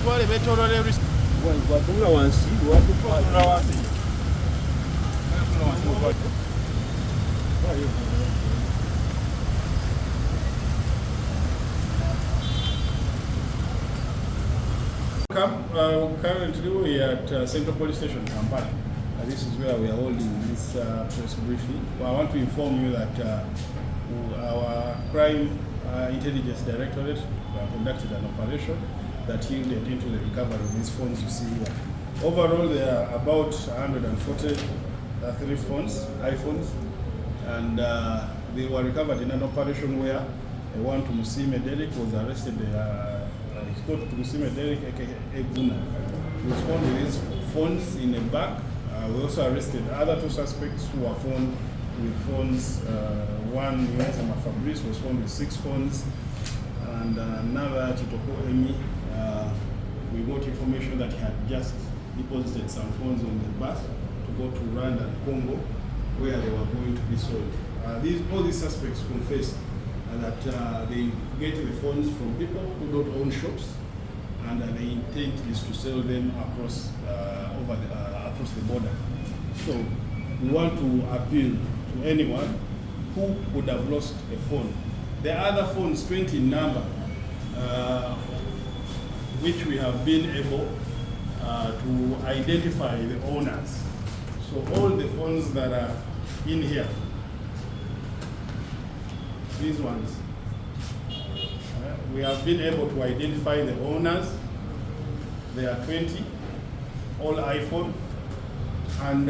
batwale betolole risk. Watunga wansi, watunga wansi. Currently we are at Central Police Station, Kampala. This is where we are holding this press briefing. Well, I want to inform you that our crime intelligence directorate conducted an operation that yielded into the recovery of these phones you see here. Overall, there are about 143 phones, iPhones, and they were recovered in an operation where one Tumusiime Derrick was arrested. He's called Tumusiime Derrick, aka Gana. He was found with his phones in a bag. We also arrested other two suspects who were found with phones. One, Niyonzima Fabrice, was found with 6 phones, and another, Kitoko Emmy, we got information that he had just deposited some phones on the bus to go to Rwanda and Congo, where they were going to be sold. All these suspects confessed that they get the phones from people who don't own shops, and the intent is to sell them across across the border. So we want to appeal to anyone who would have lost a phone. There are other phones, 20 in number, which we have been able to identify the owners. So all the phones that are in here, these ones, we have been able to identify the owners. There are 20, all iPhone, and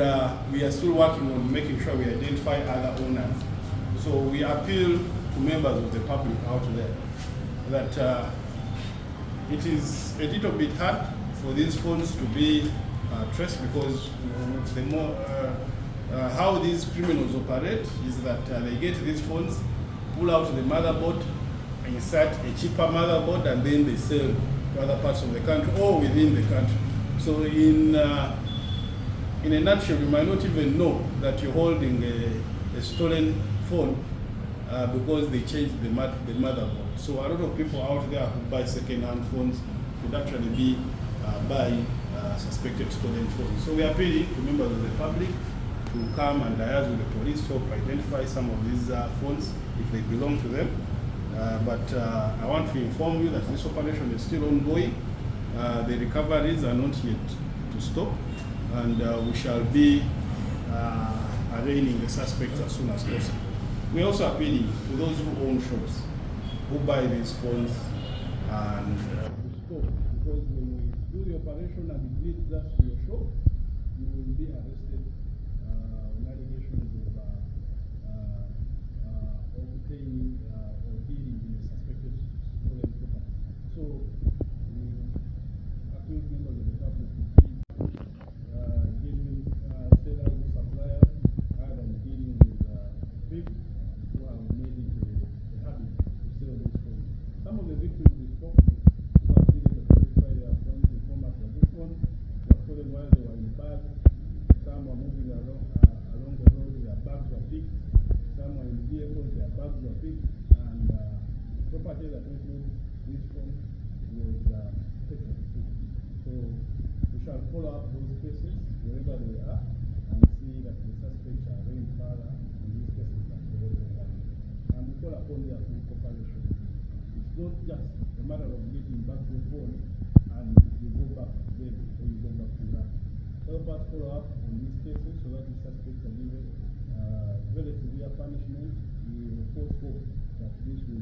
we are still working on making sure we identify other owners. So we appeal to members of the public out there that it is a little bit hard for these phones to be traced, because the more how these criminals operate is that they get these phones, pull out the motherboard, insert a cheaper motherboard, and then they sell to other parts of the country or within the country. So in a nutshell, you might not even know that you're holding a stolen phone because they changed the motherboard. So a lot of people out there who buy second-hand phones could actually be buying suspected stolen phones. So we are appealing to members of the public to come and liaise with the police to identify some of these phones if they belong to them. But I want to inform you that this operation is still ongoing. The recoveries are not yet to stop, and we shall be arraigning the suspects as soon as possible. We are also appealing to those who own shops, who buy these phones, and to stop, because when we do the operation and it leads us to your shop, you will be arrested on allegations of obtaining or dealing in a suspected stolen property. So we appeal to members of the public to be genuine sellers or suppliers, rather than dealing with people who have made it a habit to sell these phones. Some of the victims we spoke to who have been able to verify their phones, the format of this one, were stolen while they were in bags. Some were moving along the road, their bags were picked. Some were in vehicles, their bags were picked, and property that includes this phone was taken too. So we shall follow up those cases wherever they are and see that the suspects are very further in these cases that they already have. And we call upon their full cooperation. It's not just a matter of getting back your phone and you go back to bed or you go back to that. Help us follow up on these cases so that the suspects are given very severe punishment. We of course hope that this will